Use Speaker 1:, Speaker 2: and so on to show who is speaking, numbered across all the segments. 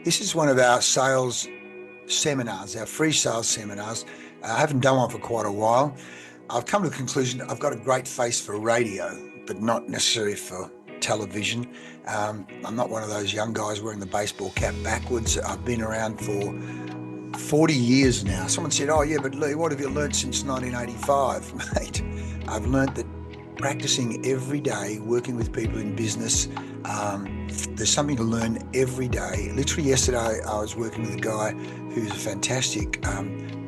Speaker 1: This is one of our sales seminars, our free sales seminars. I haven't done one for quite a while. I've come to the conclusion I've got a great face for radio, but not necessarily for television. I'm not one of those young guys wearing the baseball cap backwards. I've been around for 40 years now. Someone said, "Oh yeah, but Lee, what have you learned since 1985?" Mate, I've learned that practicing every day, working with people in business, there's something to learn every day. Literally yesterday, I was working with a guy who's a fantastic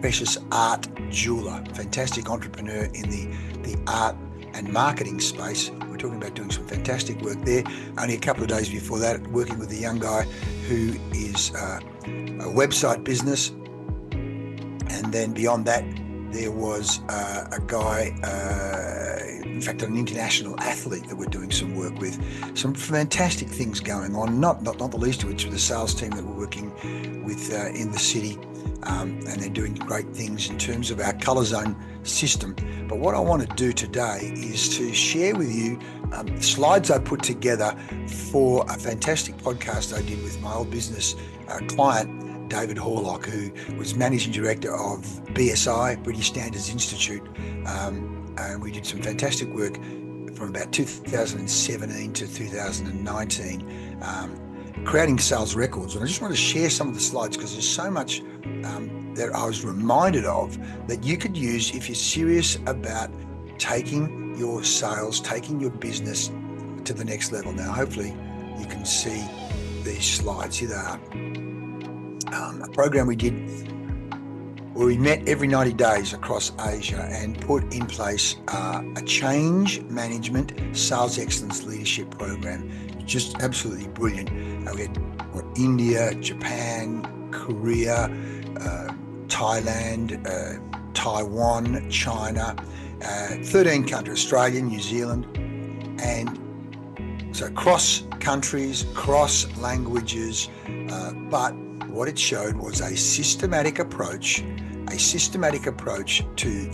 Speaker 1: precious art jeweler, fantastic entrepreneur in the art and marketing space. We're talking about doing some fantastic work there. Only a couple of days before that, working with a young guy who is a website business. And then beyond that, there was a guy, in fact, an international athlete that we're doing some work with. Some fantastic things going on, not the least of which the sales team that we're working with in the city. And they're doing great things in terms of our colour zone system. But what I want to do today is to share with you slides I put together for a fantastic podcast I did with my old business client, David Horlock, who was managing director of BSI, British Standards Institute. And we did some fantastic work from about 2017 to 2019, creating sales records. And I just want to share some of the slides because there's so much that I was reminded of that you could use if you're serious about taking your sales, taking your business to the next level. Now, hopefully you can see these slides. Here they are. A program we did where we met every 90 days across Asia and put in place a change management sales excellence leadership program. Just absolutely brilliant. We had India, Japan, Korea, Thailand, Taiwan, China, 13 countries, Australia, New Zealand, and so cross countries, cross languages, but what it showed was a systematic approach to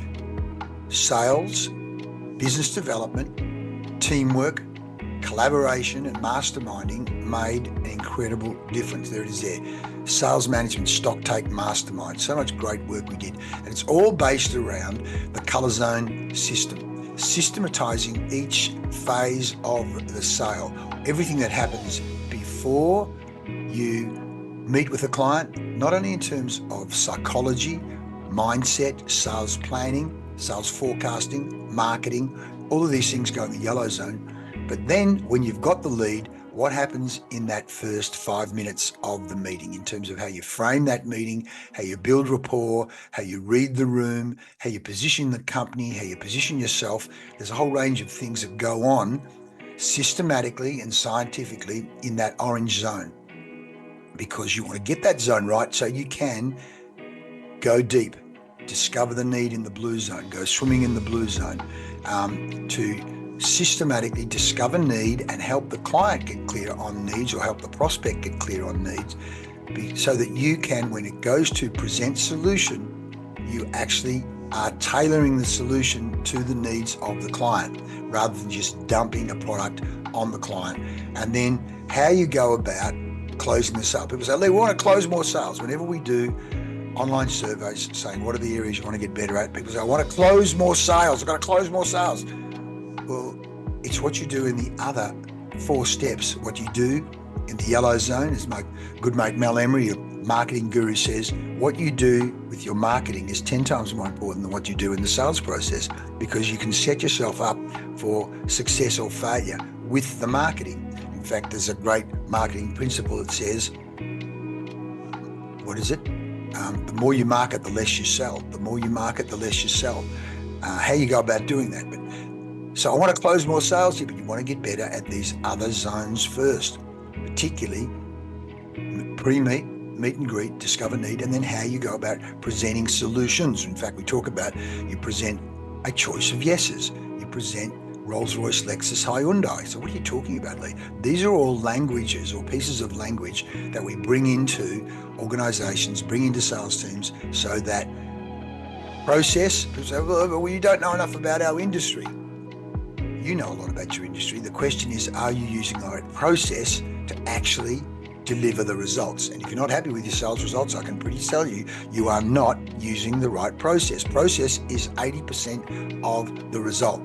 Speaker 1: sales, business development, teamwork, collaboration and masterminding made an incredible difference. There it is there. Sales management, stock take mastermind. So much great work we did. And it's all based around the colour zone system, systematizing each phase of the sale. Everything that happens before you meet with a client, not only in terms of psychology, mindset, sales planning, sales forecasting, marketing, all of these things go in the yellow zone. But then when you've got the lead, what happens in that first 5 minutes of the meeting in terms of how you frame that meeting, how you build rapport, how you read the room, how you position the company, how you position yourself. There's a whole range of things that go on systematically and scientifically in that orange zone, because you want to get that zone right so you can go deep, discover the need in the blue zone, go swimming in the blue zone, to systematically discover need and help the client get clear on needs or help the prospect get clear on needs, so that you can, when it goes to present solution, you actually are tailoring the solution to the needs of the client rather than just dumping a product on the client. And then how you go about closing the sale. People say, "Lee, we want to close more sales." Whenever we do online surveys saying what are the areas you want to get better at, people say, "I want to close more sales. I've got to close more sales." Well, it's what you do in the other 4 steps. What you do in the yellow zone, as my good mate Mel Emery, a marketing guru, says, what you do with your marketing is 10 times more important than what you do in the sales process, because you can set yourself up for success or failure with the marketing. In fact, there's a great marketing principle that says, what is it? The more you market, the less you sell. The more you market, the less you sell. How you go about doing that? So I want to close more sales here, but you want to get better at these other zones first, particularly pre-meet, meet and greet, discover need, and then how you go about presenting solutions. In fact, we talk about you present a choice of yeses. You present Rolls-Royce, Lexus, Hyundai. So what are you talking about, Lee? These are all languages or pieces of language that we bring into organizations, bring into sales teams, so that process, people say, well, you don't know enough about our industry. You know a lot about your industry. The question is, are you using the right process to actually deliver the results. And if you're not happy with your sales results, I can pretty tell you, you are not using the right process. Process is 80% of the result,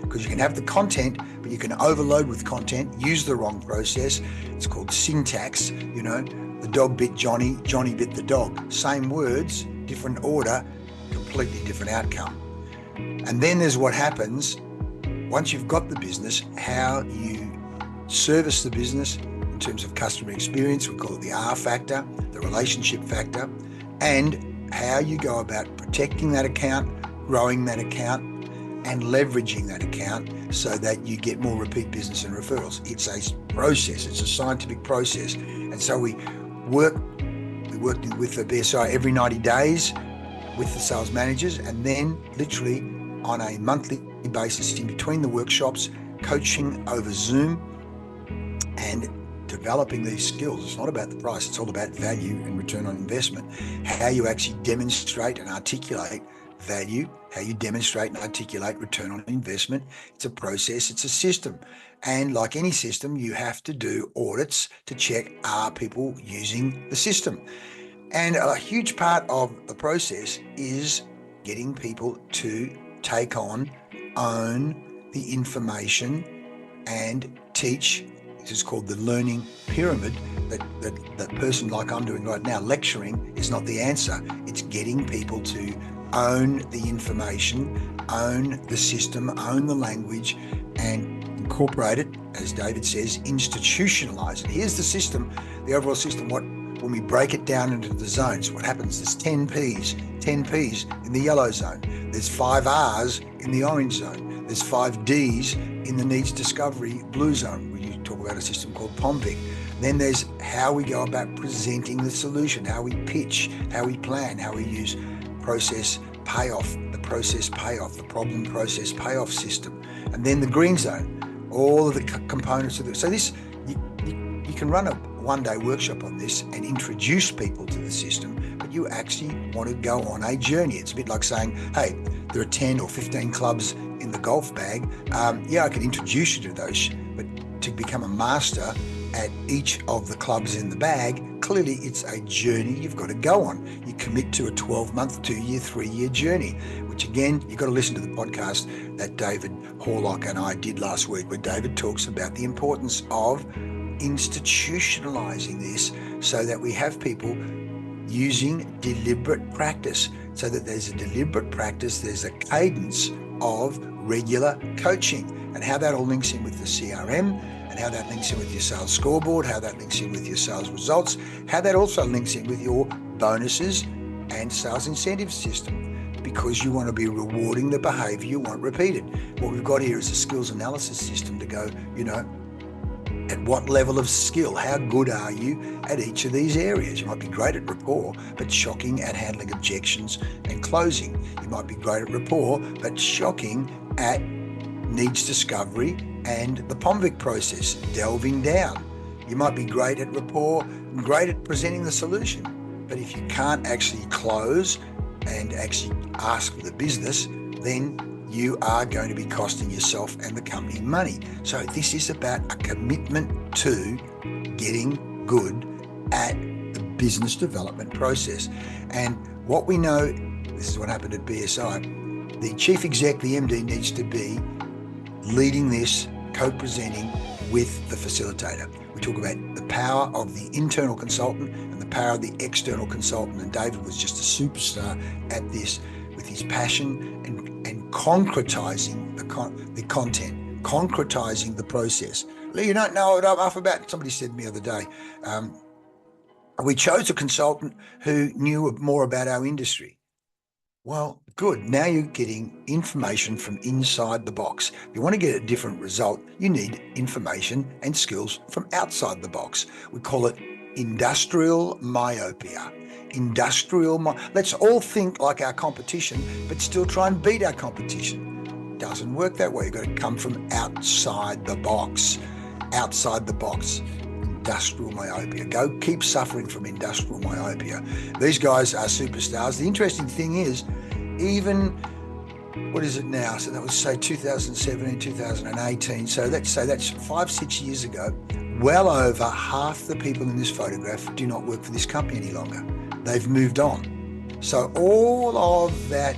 Speaker 1: because you can have the content, but you can overload with content, use the wrong process. It's called syntax. The dog bit Johnny, Johnny bit the dog. Same words, different order, completely different outcome. And then there's what happens once you've got the business, how you service the business in terms of customer experience. We call it the R factor, the relationship factor, and how you go about protecting that account, growing that account, and leveraging that account so that you get more repeat business and referrals. It's a process. It's a scientific process. And so we work with the BSI every 90 days with the sales managers, and then literally on a monthly basis in between the workshops, coaching over Zoom and developing these skills. It's not about the price. It's all about value and return on investment. How you actually demonstrate and articulate value, how you demonstrate and articulate return on investment. It's a process, it's a system. And like any system, you have to do audits to check, are people using the system? And a huge part of the process is getting people to take on, own the information and teach. This is called the learning pyramid. That person like I'm doing right now, lecturing, is not the answer. It's getting people to own the information, own the system, own the language, and incorporate it, as David says, institutionalize it. Here's the system, the overall system. When we break it down into the zones, what happens? There's 10 P's in the yellow zone. There's 5 R's in the orange zone. There's 5 D's in the needs discovery blue zone, where you talk about a system called POMPIC. Then there's how we go about presenting the solution, how we pitch, how we plan, how we use process payoff, the problem process payoff system. And then the green zone, all of the components of it. So this, you can run a one-day workshop on this and introduce people to the system, but you actually want to go on a journey. It's a bit like saying, hey, there are 10 or 15 clubs in the golf bag. I can introduce you to those, but to become a master at each of the clubs in the bag, clearly it's a journey you've got to go on. You commit to a 12-month, 2-year, 3-year journey, which again, you've got to listen to the podcast that David Horlock and I did last week, where David talks about the importance of institutionalizing this so that we have people using deliberate practice, so that there's a deliberate practice, there's a cadence of regular coaching, and how that all links in with the CRM, and how that links in with your sales scoreboard, how that links in with your sales results, how that also links in with your bonuses and sales incentive system, because you want to be rewarding the behavior you want repeated. What we've got here is a skills analysis system to go, at what level of skill, how good are you at each of these areas? You might be great at rapport, but shocking at handling objections and closing. You might be great at rapport, but shocking at needs discovery and the POMVIC process, delving down. You might be great at rapport and great at presenting the solution, but if you can't actually close and actually ask for the business, then you are going to be costing yourself and the company money. So this is about a commitment to getting good at the business development process. And what we know, this is what happened at BSI, the chief exec, the MD, needs to be leading this, co-presenting with the facilitator. We talk about the power of the internal consultant and the power of the external consultant. And David was just a superstar at this, with his passion and concretizing the content, concretizing the process. Lee, you don't know what I'm off about. Somebody said to me the other day, we chose a consultant who knew more about our industry. Well, good. Now you're getting information from inside the box. If you want to get a different result, you need information and skills from outside the box. We call it industrial myopia. Let's all think like our competition, but still try and beat our competition. Doesn't work that way. You've got to come from outside the box. Outside the box. Industrial myopia. Go keep suffering from industrial myopia. These guys are superstars. The interesting thing is, even, what is it now? So that was, say, 2017, 2018. So let's say that's 5-6 years ago. well over half the people in this photograph do not work for this company any longer. They've moved on. So all of that,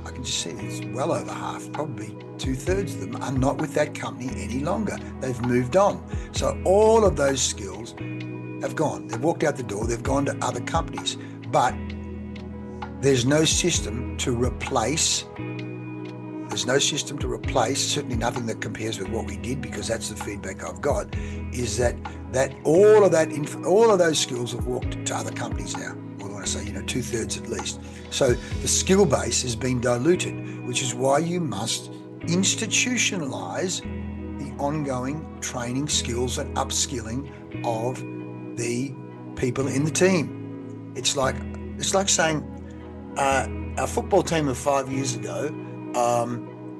Speaker 1: I can just see it's well over half, probably 2/3 of them are not with that company any longer. They've moved on. So all of those skills have gone. They've walked out the door, they've gone to other companies. But there's no system to replace. Certainly nothing that compares with what we did, because that's the feedback I've got, is that all of those skills have walked to other companies now. Well, when I say, 2/3 at least. So the skill base has been diluted, which is why you must institutionalize the ongoing training, skills, and upskilling of the people in the team. It's like saying our football team of 5 years ago,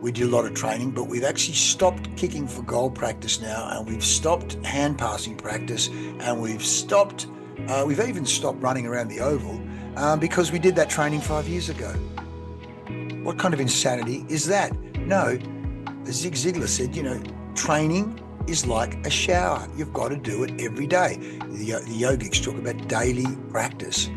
Speaker 1: we did a lot of training, but we've actually stopped kicking for goal practice now, and we've stopped hand passing practice, and we've even stopped running around the oval because we did that training 5 years ago. What kind of insanity is that? No, as Zig Ziglar said, training is like a shower. You've got to do it every day. The yogics talk about daily practice.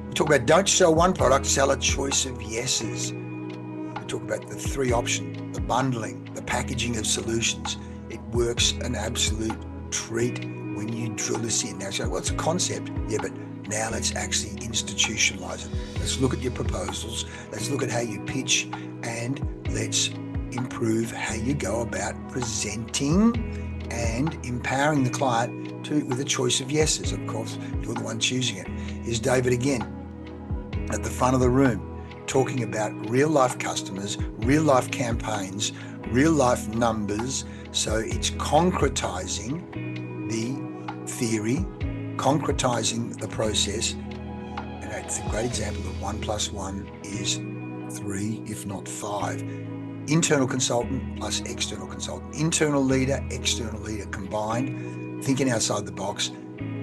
Speaker 1: We talk about don't sell one product, sell a choice of yeses. We talk about the 3 options, the bundling, the packaging of solutions. It works an absolute treat when you drill this in. Now, so what's a concept? Yeah, but now let's actually institutionalize it. Let's look at your proposals. Let's look at how you pitch, and let's improve how you go about presenting and empowering the client with a choice of yeses. Of course, you're the one choosing it. Here's David again at the front of the room, talking about real life customers, real life campaigns, real life numbers. So it's concretizing the theory, concretizing the process. And it's a great example of 1 + 1 is 3, if not 5. Internal consultant plus external consultant. Internal leader, external leader combined, thinking outside the box.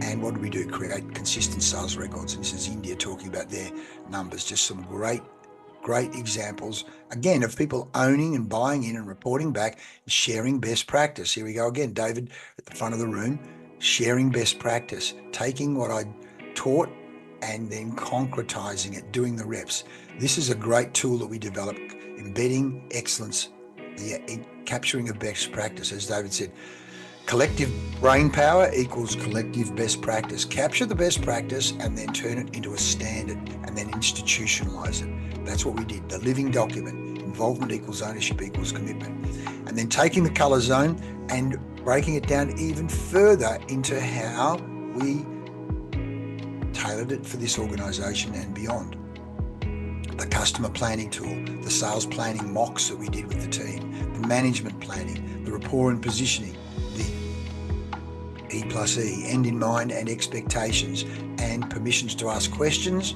Speaker 1: And what do we do? Create consistent sales records. And this is India talking about their numbers. Just some great examples, again, of people owning and buying in and reporting back, sharing best practice. Here we go again, David at the front of the room, sharing best practice, taking what I taught and then concretizing it, doing the reps. This is a great tool that we developed, embedding excellence, the capturing of best practice. As David said, collective brain power equals collective best practice. Capture the best practice and then turn it into a standard and then institutionalize it. That's what we did. The living document. Involvement equals ownership equals commitment. And then taking the color zone and breaking it down even further into how we tailored it for this organization and beyond. The customer planning tool, the sales planning mocks that we did with the team, the management planning, the rapport and positioning, the E+E, end in mind and expectations, and permissions to ask questions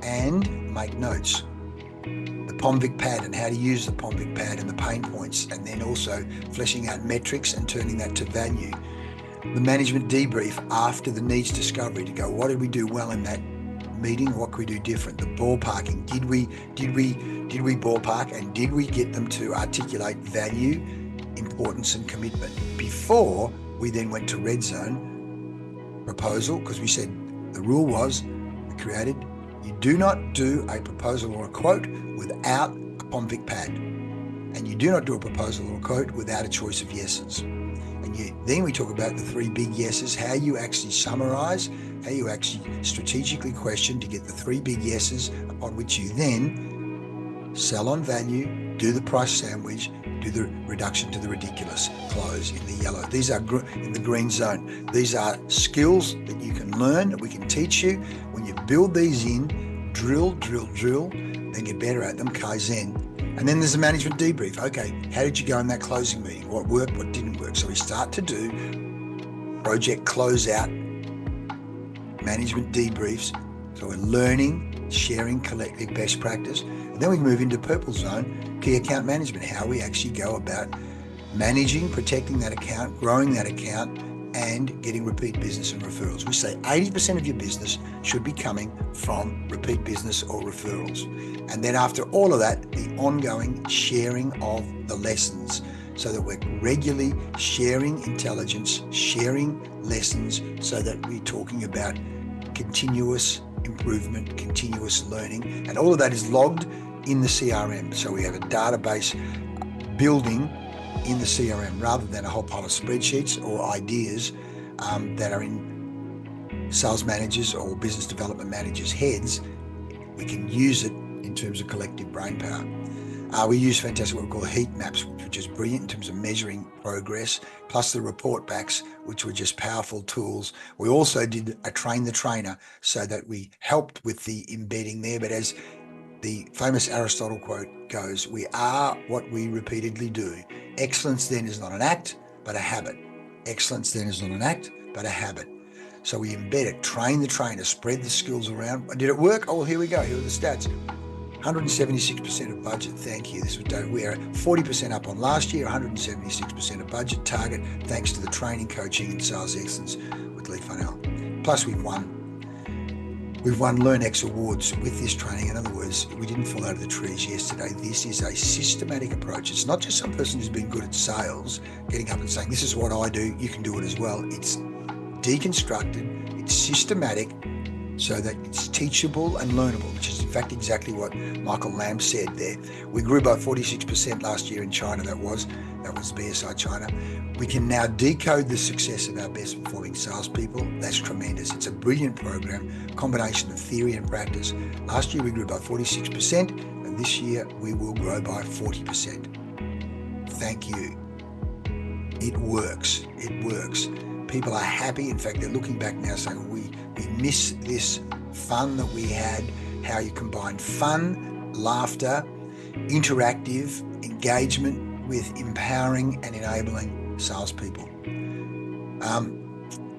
Speaker 1: and make notes. The POMVIC pad and how to use the POMVIC pad and the pain points, and then also fleshing out metrics and turning that to value. The management debrief after the needs discovery to go, what did we do well in that meeting? What could we do different? The ballparking, did we ballpark, and did we get them to articulate value, importance, and commitment before we then went to red zone proposal? Because we said the rule was, we created, you do not do a proposal or a quote without a POMVIC pad, and you do not do a proposal or a quote without a choice of yeses. Then we talk about the 3 big yeses, how you actually summarize, how you actually strategically question to get the 3 big yeses, upon which you then sell on value, do the price sandwich, do the reduction to the ridiculous, close in the yellow. These are in the green zone. These are skills that you can learn, that we can teach you. When you build these in, drill, then get better at them, Kaizen. And then there's a management debrief. Okay, how did you go in that closing meeting? What worked, what didn't work? So we start to do project closeout, management debriefs. So we're learning, sharing collective best practice. And then we move into purple zone, key account management, how we actually go about managing, protecting that account, growing that account, and getting repeat business and referrals. We say 80% of your business should be coming from repeat business or referrals. And then after all of that, the ongoing sharing of the lessons. so that we're regularly sharing intelligence, sharing lessons, so that we're talking about continuous improvement, continuous learning, and all of that is logged in the CRM. So we have a database building in the CRM rather than a whole pile of spreadsheets or ideas that are in sales managers or business development managers' heads. We can use it in terms of collective brain power. We use fantastic what we call heat maps, which is brilliant in terms of measuring progress, plus the report backs, which were just powerful tools. We also did a train the trainer so that we helped with the embedding there. But as the famous Aristotle quote goes, we are what we repeatedly do. Excellence then is not an act, but a habit. Excellence then is not an act, but a habit. So we embed it, train the trainer, spread the skills around. Did it work? Oh, well, here we go. Here are the stats. 176% of budget. Thank you. This was done. We are 40% up on last year, 176% of budget target, thanks to the training, coaching, and sales excellence with Lee Funnell. Plus, we've won LearnX awards with this training. In other words, we didn't fall out of the trees yesterday. This is a systematic approach. It's not just some person who's been good at sales getting up and saying, this is what I do, you can do it as well. It's deconstructed, it's systematic, so that it's teachable and learnable, which is in fact exactly what Michael Lamb said there. We grew by 46% last year in China, that was BSI China. We can now decode the success of our best performing salespeople. That's tremendous. It's a brilliant program, combination of theory and practice. Last year we grew by 46%, and this year we will grow by 40%. Thank you. It works. It works. People are happy. In fact, they're looking back now saying, we miss this fun that we had, how you combine fun, laughter, interactive engagement with empowering and enabling salespeople.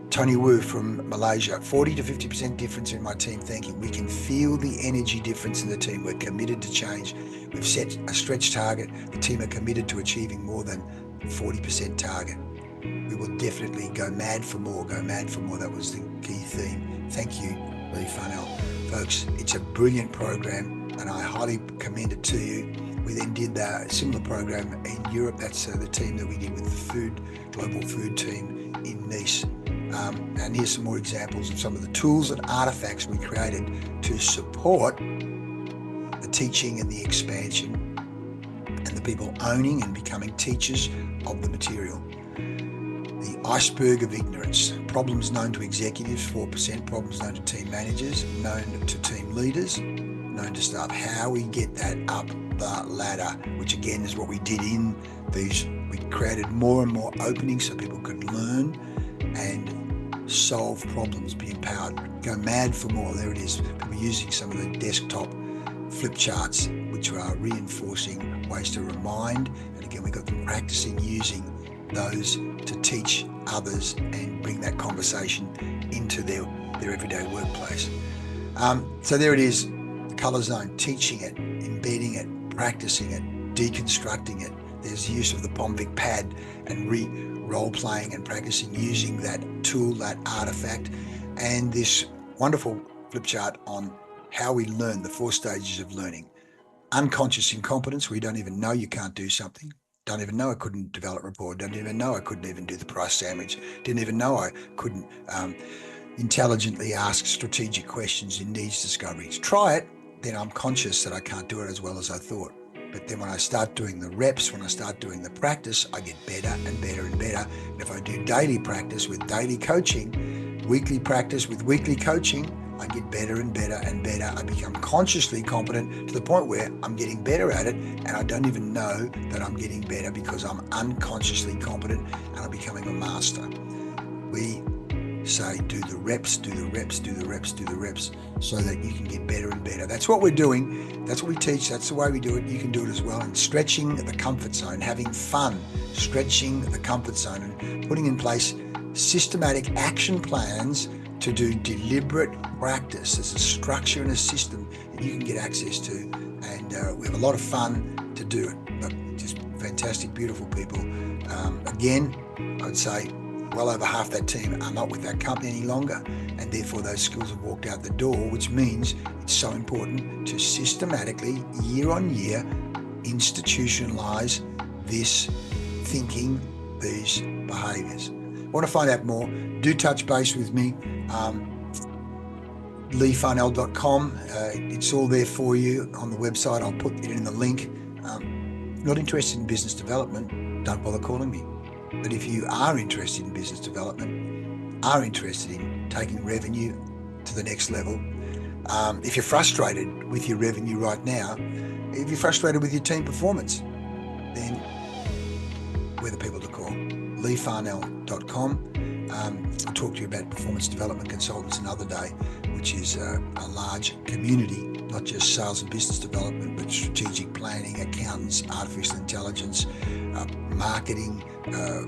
Speaker 1: Tony Wu from Malaysia, 40 to 50% difference in my team thinking. We can feel the energy difference in the team. We're committed to change. We've set a stretch target. The team are committed to achieving more than 40% target. We will definitely go mad for more, go mad for more. That was the key theme. Thank you, Lee Funnell. Folks, it's a brilliant program and I highly commend it to you. We then did a similar program in Europe. That's the team that we did with the global food team in Nice. And here's some more examples of some of the tools and artifacts we created to support the teaching and the expansion and the people owning and becoming teachers of the material. The iceberg of ignorance. Problems known to executives, 4%. Problems known to team managers, known to team leaders, known to staff. How we get that up the ladder, which again is what we did in these. We created more and more openings so people could learn and solve problems, be empowered, go mad for more. There it is. People using some of the desktop flip charts, which are reinforcing ways to remind. And again, we got them practicing using those to teach others and bring that conversation into their everyday workplace. So there it is, the color zone, teaching it, embedding it, practicing it, deconstructing it. There's the use of the Pomvik pad and role-playing and practicing using that tool, that artifact, and this wonderful flip chart on how we learn, the 4 stages of learning. Unconscious incompetence, where you don't even know you can't do something. Don't even know I couldn't develop rapport. Don't even know I couldn't even do the price sandwich. Didn't even know I couldn't intelligently ask strategic questions in needs discoveries. Try it, then I'm conscious that I can't do it as well as I thought. But then when I start doing the reps, when I start doing the practice, I get better and better and better. And if I do daily practice with daily coaching, weekly practice with weekly coaching, I get better and better and better. I become consciously competent to the point where I'm getting better at it and I don't even know that I'm getting better because I'm unconsciously competent and I'm becoming a master. We say do the reps, do the reps, do the reps, do the reps so that you can get better and better. That's what we're doing. That's what we teach. That's the way we do it. You can do it as well. And stretching the comfort zone, having fun, stretching the comfort zone and putting in place systematic action plans to do deliberate practice. There's a structure and a system that you can get access to, and we have a lot of fun to do it. But just fantastic, beautiful people. Again, I'd say well over half that team are not with that company any longer, and therefore those skills have walked out the door, which means it's so important to systematically, year on year, institutionalize this rethinking these behaviours. Want to find out more? Do touch base with me. LeeFarnell.com. It's all there for you on the website. I'll put it in the link. Not interested in business development, don't bother calling me. But if you are interested in business development, are interested in taking revenue to the next level, if you're frustrated with your revenue right now, if you're frustrated with your team performance, then we're the people to call. LeeFarnell.com. I'll talk to you about performance development consultants another day, which is a large community, not just sales and business development, but strategic planning, accountants, artificial intelligence, marketing,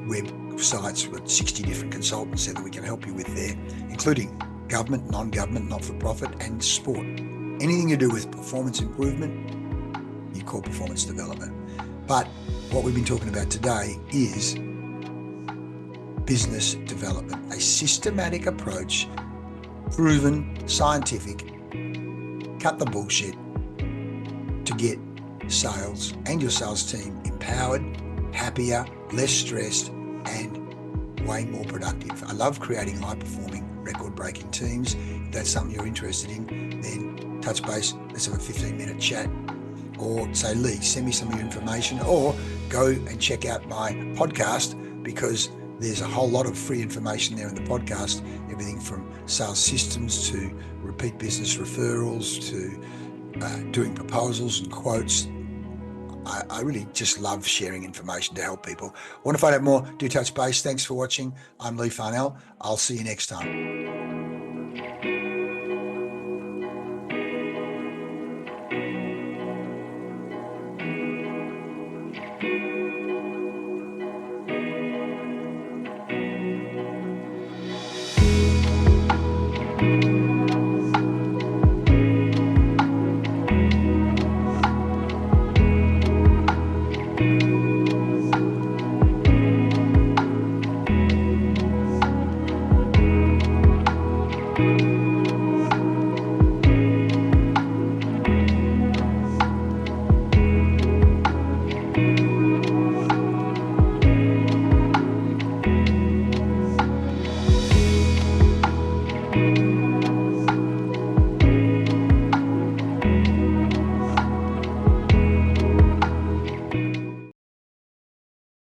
Speaker 1: websites with 60 different consultants there that we can help you with there, including government, non-government, not-for-profit, and sport. Anything to do with performance improvement, you call performance development. But what we've been talking about today is business development, a systematic approach, proven, scientific, cut the bullshit to get sales and your sales team empowered, happier, less stressed, and way more productive. I love creating high-performing, record-breaking teams. If that's something you're interested in, then touch base. Let's have a 15-minute chat. Or say, Lee, send me some of your information, or go and check out my podcast, because there's a whole lot of free information there in the podcast, everything from sales systems to repeat business referrals to doing proposals and quotes. I really just love sharing information to help people. Want to find out more? Do touch base. Thanks for watching. I'm Lee Farnell. I'll see you next time.